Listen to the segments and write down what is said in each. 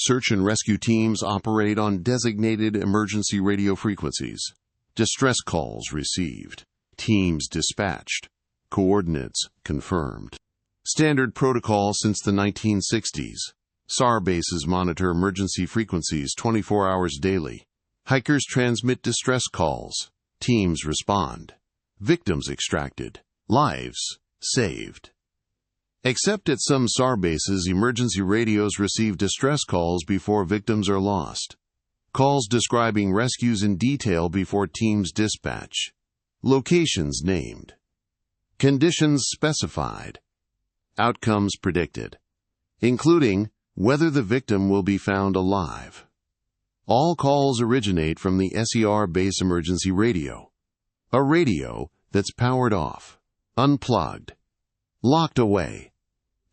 Search and rescue teams operate on designated emergency radio frequencies. Distress calls received. Teams dispatched. Coordinates confirmed. Standard protocol since the 1960s. SAR bases monitor emergency frequencies 24 hours daily. Hikers transmit distress calls. Teams respond. Victims extracted. Lives saved. Except at some SAR bases, emergency radios receive distress calls before victims are lost. Calls describing rescues in detail before teams dispatch. Locations named. Conditions specified. Outcomes predicted, including whether the victim will be found alive. All calls originate from the SER base emergency radio. A radio that's powered off, unplugged, locked away,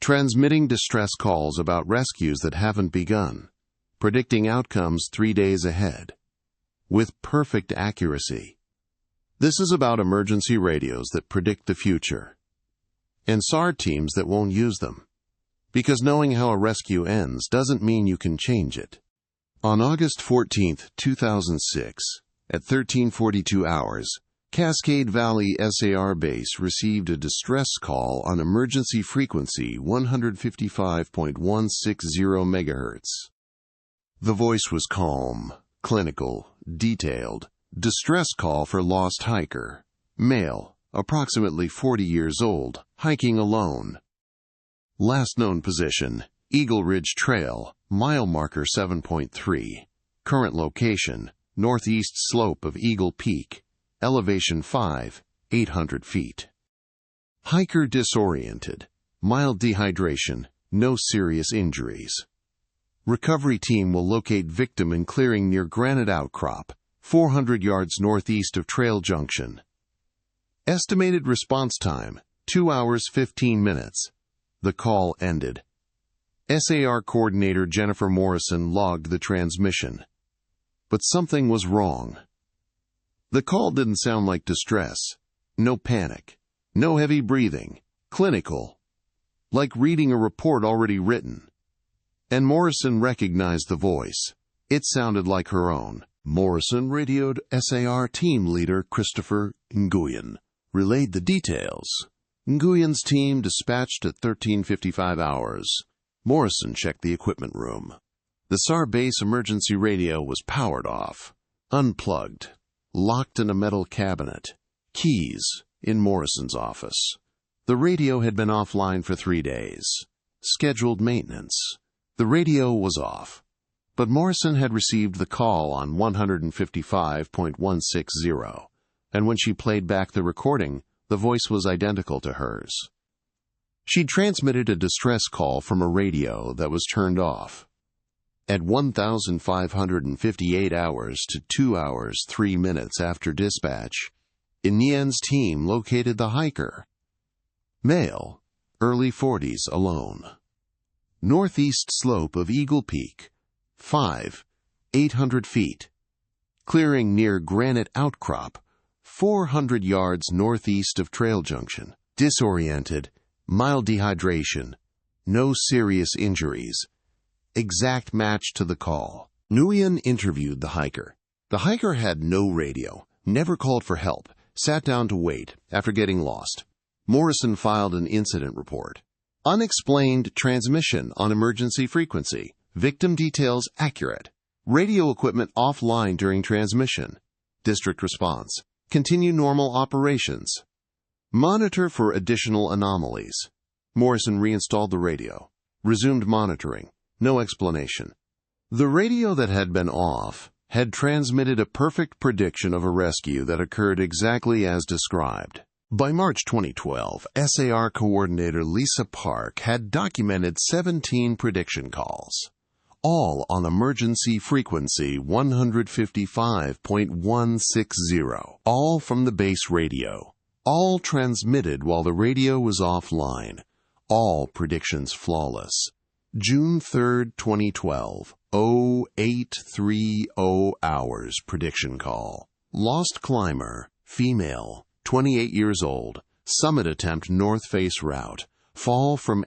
transmitting distress calls about rescues that haven't begun, predicting outcomes 3 days ahead, with perfect accuracy. This is about emergency radios that predict the future, and SAR teams that won't use them, because knowing how a rescue ends doesn't mean you can change it. On August 14, 2006, at 13:42 hours, Cascade Valley SAR Base received a distress call on emergency frequency 155.160 MHz. The voice was calm, clinical, detailed. Distress call for lost hiker. Male, approximately 40 years old, hiking alone. Last known position, Eagle Ridge Trail, mile marker 7.3. Current location, northeast slope of Eagle Peak. Elevation 5, 800 feet. Hiker disoriented. Mild dehydration. No serious injuries. Recovery team will locate victim in clearing near Granite Outcrop, 400 yards northeast of Trail Junction. Estimated response time, 2 hours 15 minutes. The call ended. SAR coordinator Jennifer Morrison logged the transmission. But something was wrong. The call didn't sound like distress. No panic. No heavy breathing. Clinical. Like reading a report already written. And Morrison recognized the voice. It sounded like her own. Morrison radioed SAR team leader Christopher Nguyen. Relayed the details. Nguyen's team dispatched at 13:55 hours. Morrison checked the equipment room. The SAR base emergency radio was powered off. Unplugged. Locked in a metal cabinet. Keys in Morrison's office. The radio had been offline for 3 days. Scheduled maintenance. The radio was off. But Morrison had received the call on 155.160, and when she played back the recording, the voice was identical to hers. She'd transmitted a distress call from a radio that was turned off. At 1,558 hours to 2 hours 3 minutes after dispatch, Nguyen's team located the hiker. Male, early 40s, alone. Northeast slope of Eagle Peak, 800 feet. Clearing near Granite Outcrop, 400 yards northeast of Trail Junction. Disoriented, mild dehydration, no serious injuries. Exact match to the call. Nguyen interviewed the hiker. The hiker had no radio, never called for help, sat down to wait after getting lost. Morrison filed an incident report. Unexplained transmission on emergency frequency. Victim details accurate. Radio equipment offline during transmission. District response. Continue normal operations. Monitor for additional anomalies. Morrison reinstalled the radio. Resumed monitoring. No explanation. The radio that had been off had transmitted a perfect prediction of a rescue that occurred exactly as described. By March 2012, SAR coordinator Lisa Park had documented 17 prediction calls, all on emergency frequency 155.160, all from the base radio, all transmitted while the radio was offline, all predictions flawless. June 3, 2012, 0830 hours prediction call. Lost climber, female, 28 years old, summit attempt north face route, fall from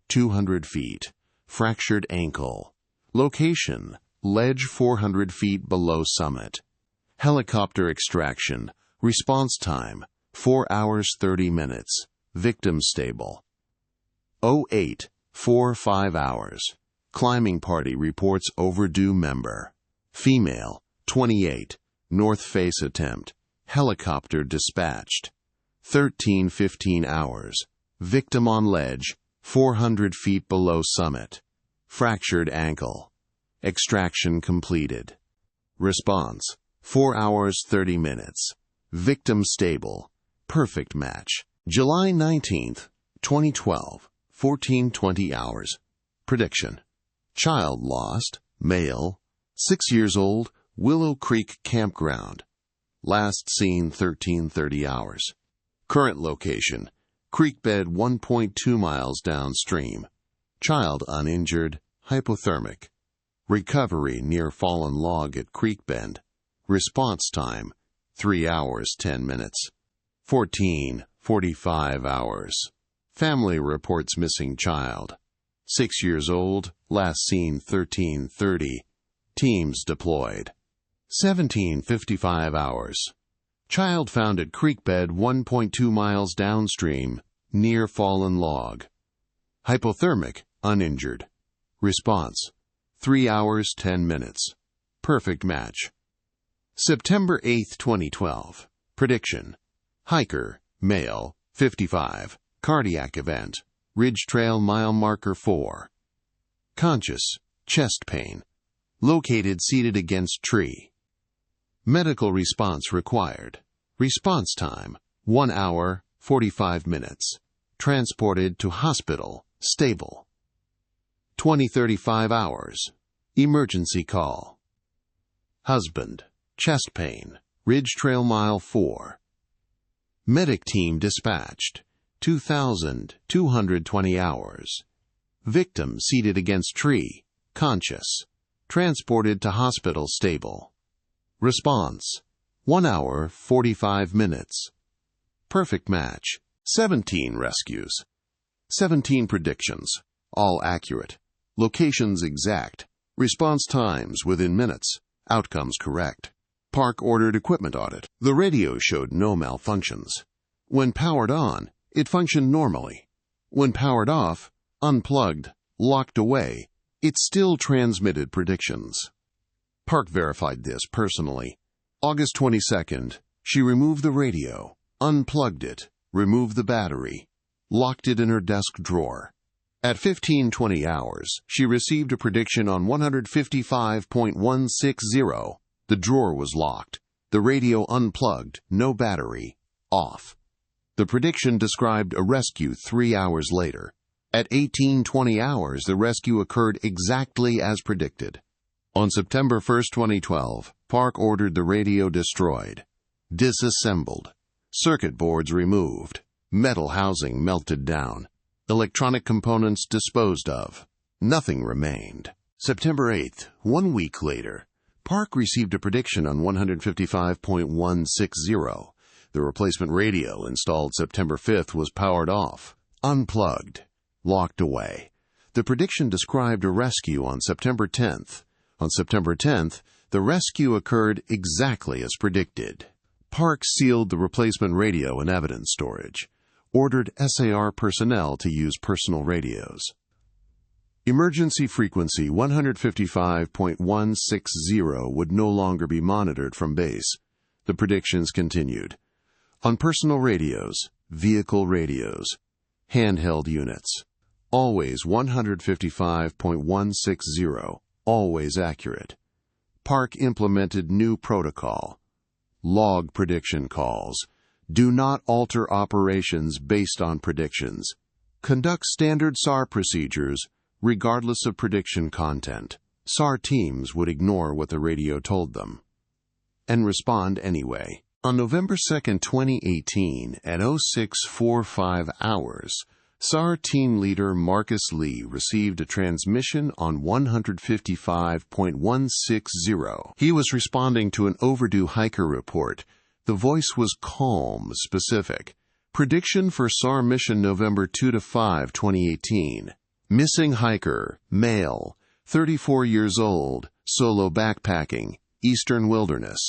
200 feet, fractured ankle, Location: ledge 400 feet below summit. Helicopter extraction. Response time: 4 hours 30 minutes. Victim stable. 08:45 hours. Climbing party reports overdue member. Female, 28. North face attempt. Helicopter dispatched. 13:15 hours. Victim on ledge, 400 feet below summit. Fractured ankle. Extraction completed. Response: 4 hours 30 minutes. Victim stable. Perfect match. July 19, 2012, 14:20 hours. Prediction: child lost, male, 6 years old, Willow Creek Campground. Last seen 13:30 hours. Current location: creek bed 1.2 miles downstream. Child uninjured, hypothermic. Recovery near fallen log at creek bend. Response time: 3 hours 10 minutes. 14:45 hours. Family reports missing child. 6 years old, last seen 13:30. Teams deployed. 17:55 hours. Child found at creek bed 1.2 miles downstream, near fallen log. Hypothermic, uninjured. Response: 3 hours 10 minutes. Perfect match. September 8, 2012. Prediction: hiker, male, 55. Cardiac event. Ridge Trail mile marker 4. Conscious, chest pain. Located seated against tree. Medical response required. Response time: 1 hour, 45 minutes. Transported to hospital, stable. 20:35 hours. Emergency call. Husband, chest pain. Ridge Trail mile 4. Medic team dispatched. 2,220 hours. Victim seated against tree, conscious. Transported to hospital, stable. Response: 1 hour, 45 minutes. Perfect match. 17 rescues. 17 predictions. All accurate. Locations exact. Response times within minutes. Outcomes correct. Park ordered equipment audit. The radio showed no malfunctions. When powered on, it functioned normally. When powered off, unplugged, locked away, it still transmitted predictions. Park verified this personally. August 22nd, she removed the radio, unplugged it, removed the battery, locked it in her desk drawer. At 15:20 hours, she received a prediction on 155.160. The drawer was locked. The radio unplugged, no battery, off. The prediction described a rescue 3 hours later. At 18:20 hours, the rescue occurred exactly as predicted. On September 1, 2012, Park ordered the radio destroyed, disassembled, circuit boards removed, metal housing melted down, electronic components disposed of. Nothing remained. September 8, 1 week later, Park received a prediction on 155.160. The replacement radio installed September 5th was powered off, unplugged, locked away. The prediction described a rescue on September 10th. On September 10th, the rescue occurred exactly as predicted. Park sealed the replacement radio in evidence storage, ordered SAR personnel to use personal radios. Emergency frequency 155.160 would no longer be monitored from base. The predictions continued. On personal radios, vehicle radios, handheld units, always 155.160. Always accurate. Park implemented new protocol. Log prediction calls. Do not alter operations based on predictions. Conduct standard SAR procedures regardless of prediction content. SAR teams would ignore what the radio told them and respond anyway. On November 2, 2018, at 06:45 hours, SAR team leader Marcus Lee received a transmission on 155.160. He was responding to an overdue hiker report. The voice was calm, specific. Prediction for SAR mission November 2 to 5, 2018. Missing hiker, male, 34 years old, solo backpacking, Eastern Wilderness.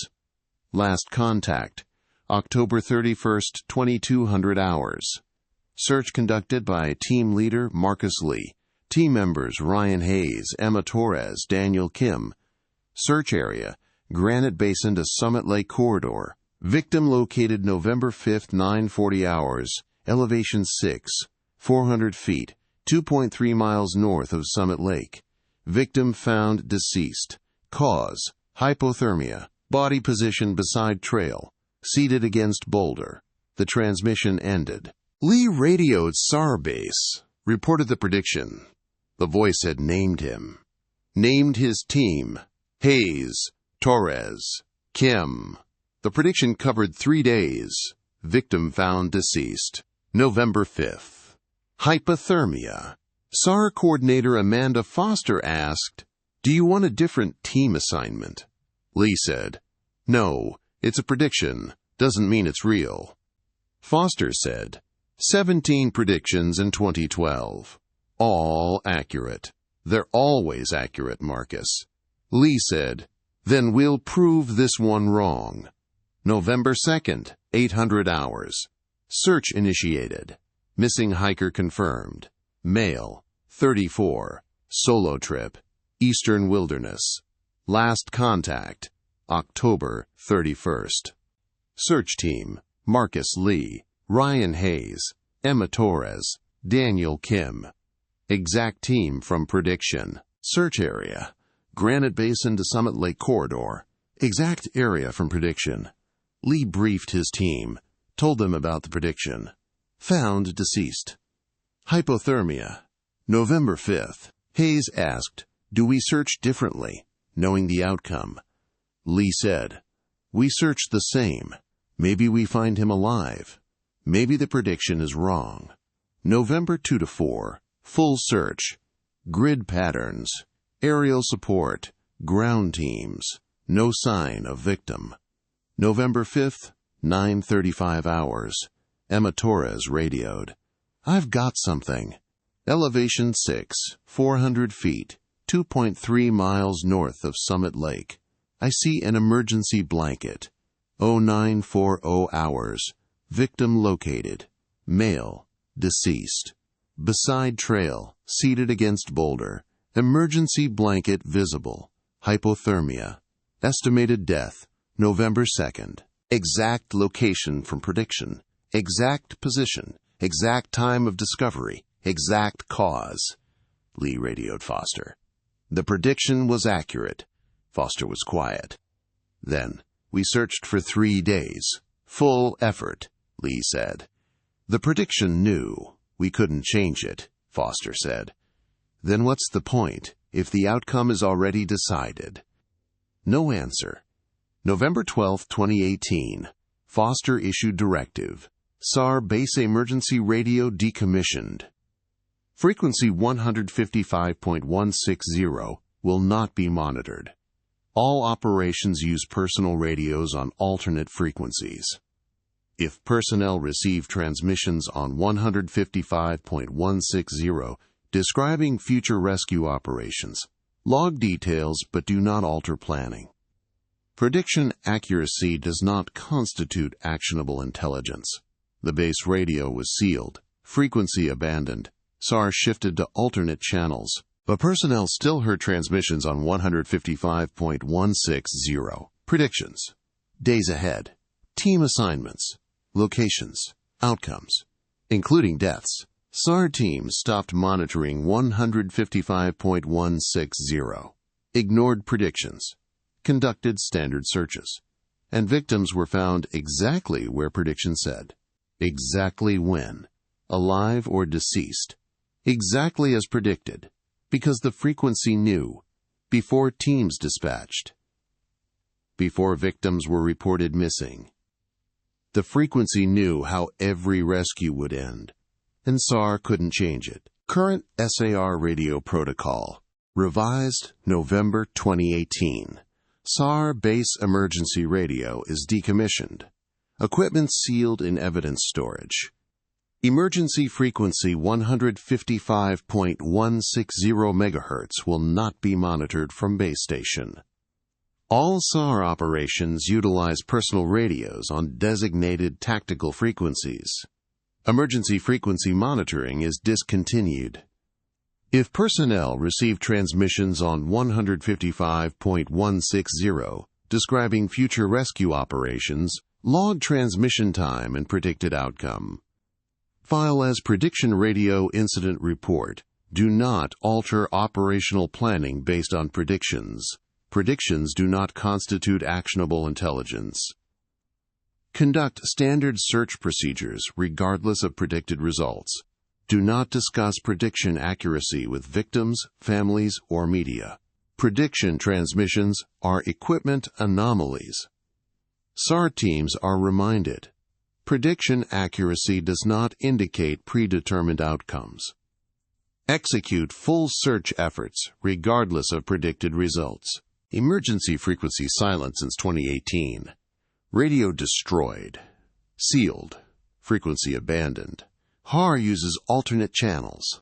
Last contact, October 31st, 2200 hours. Search conducted by Team Leader Marcus Lee. Team members Ryan Hayes, Emma Torres, Daniel Kim. Search area, Granite Basin to Summit Lake Corridor. Victim located November 5th, 9:40 hours. Elevation 6, 400 feet, 2.3 miles north of Summit Lake. Victim found deceased. Cause, hypothermia. Body position beside trail, seated against boulder. The transmission ended. Lee radioed SAR base, reported the prediction. The voice had named him. Named his team. Hayes, Torres, Kim. The prediction covered 3 days. Victim found deceased. November 5th. Hypothermia. SAR coordinator Amanda Foster asked, "Do you want a different team assignment?" Lee said, "No, it's a prediction. Doesn't mean it's real." Foster said, 17 predictions in 2012. All accurate. They're always accurate, Marcus. Lee said, "Then we'll prove this one wrong." November 2nd, 800 hours. Search initiated. Missing hiker confirmed. Male, 34. Solo trip. Eastern Wilderness. Last contact, October 31st. Search team, Marcus Lee, Ryan Hayes, Emma Torres, Daniel Kim. Exact team from prediction. Search area, Granite Basin to Summit Lake Corridor. Exact area from prediction. Lee briefed his team, told them about the prediction. Found deceased. Hypothermia. November 5th. Hayes asked, "Do we search differently?" knowing the outcome. Lee said, "We search the same. Maybe we find him alive. Maybe the prediction is wrong." November 2 to 4. Full search. Grid patterns. Aerial support. Ground teams. No sign of victim. November 5th, 9:35 hours. Emma Torres radioed, "I've got something. Elevation 6, 400 feet, 2.3 miles north of Summit Lake. I see an emergency blanket. 0940 hours. Victim located. Male. Deceased. Beside trail. Seated against boulder. Emergency blanket visible. Hypothermia. Estimated death. November 2nd. Exact location from prediction. Exact position. Exact time of discovery. Exact cause." Lee radioed Foster. The prediction was accurate. Foster was quiet. Then, "We searched for 3 days. Full effort," Lee said. "The prediction knew. We couldn't change it," Foster said. "Then what's the point, if the outcome is already decided?" No answer. November 12, 2018. Foster issued directive. SAR base emergency radio decommissioned. Frequency 155.160 will not be monitored. All operations use personal radios on alternate frequencies. If personnel receive transmissions on 155.160 describing future rescue operations, log details but do not alter planning. Prediction accuracy does not constitute actionable intelligence. The base radio was sealed, frequency abandoned, SAR shifted to alternate channels, but personnel still heard transmissions on 155.160. Predictions. Days ahead. Team assignments. Locations. Outcomes. Including deaths. SAR teams stopped monitoring 155.160. Ignored predictions. Conducted standard searches. And victims were found exactly where prediction said. Exactly when. Alive or deceased. Exactly as predicted. Because the frequency knew. Before teams dispatched. Before victims were reported missing. The frequency knew how every rescue would end. And SAR couldn't change it. Current SAR radio protocol. Revised November 2018. SAR base emergency radio is decommissioned. Equipment sealed in evidence storage. Emergency frequency 155.160 MHz will not be monitored from base station. All SAR operations utilize personal radios on designated tactical frequencies. Emergency frequency monitoring is discontinued. If personnel receive transmissions on 155.160 describing future rescue operations, log transmission time and predicted outcome. File as Prediction Radio Incident Report. Do not alter operational planning based on predictions. Predictions do not constitute actionable intelligence. Conduct standard search procedures regardless of predicted results. Do not discuss prediction accuracy with victims, families, or media. Prediction transmissions are equipment anomalies. SAR teams are reminded. Prediction accuracy does not indicate predetermined outcomes. Execute full search efforts regardless of predicted results. Emergency frequency silent since 2018. Radio destroyed. Sealed. Frequency abandoned. HAR uses alternate channels.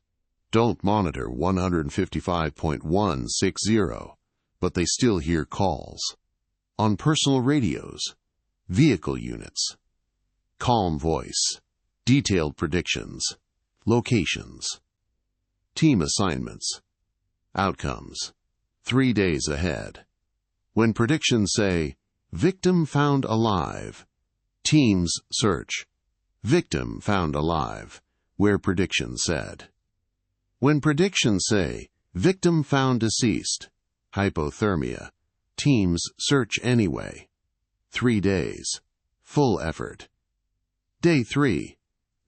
Don't monitor 155.160, but they still hear calls. On personal radios. Vehicle units. Calm voice. Detailed predictions. Locations. Team assignments. Outcomes. 3 days ahead. When predictions say, victim found alive, teams search. Victim found alive, where predictions said. When predictions say, victim found deceased, hypothermia, teams search anyway. 3 days. Full effort. Day 3.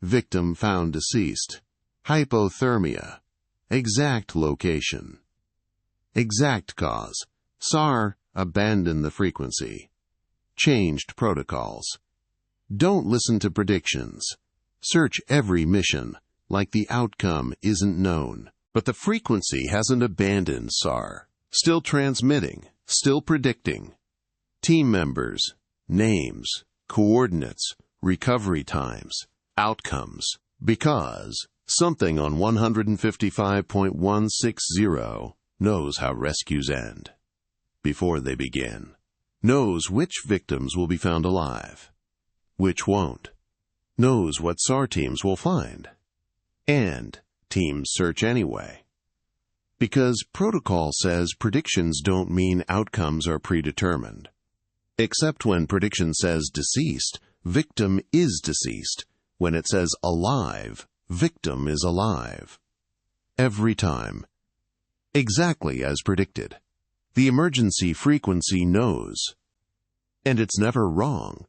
Victim found deceased. Hypothermia. Exact location. Exact cause. SAR abandoned the frequency. Changed protocols. Don't listen to predictions. Search every mission, like the outcome isn't known. But the frequency hasn't abandoned SAR. Still transmitting. Still predicting. Team members. Names. Coordinates. Recovery times, outcomes, because something on 155.160 knows how rescues end. Before they begin, knows which victims will be found alive, which won't, knows what SAR teams will find, and teams search anyway. Because protocol says predictions don't mean outcomes are predetermined. Except when prediction says deceased, victim is deceased. When it says alive, victim is alive. Every time. Exactly as predicted. The emergency frequency knows. And it's never wrong.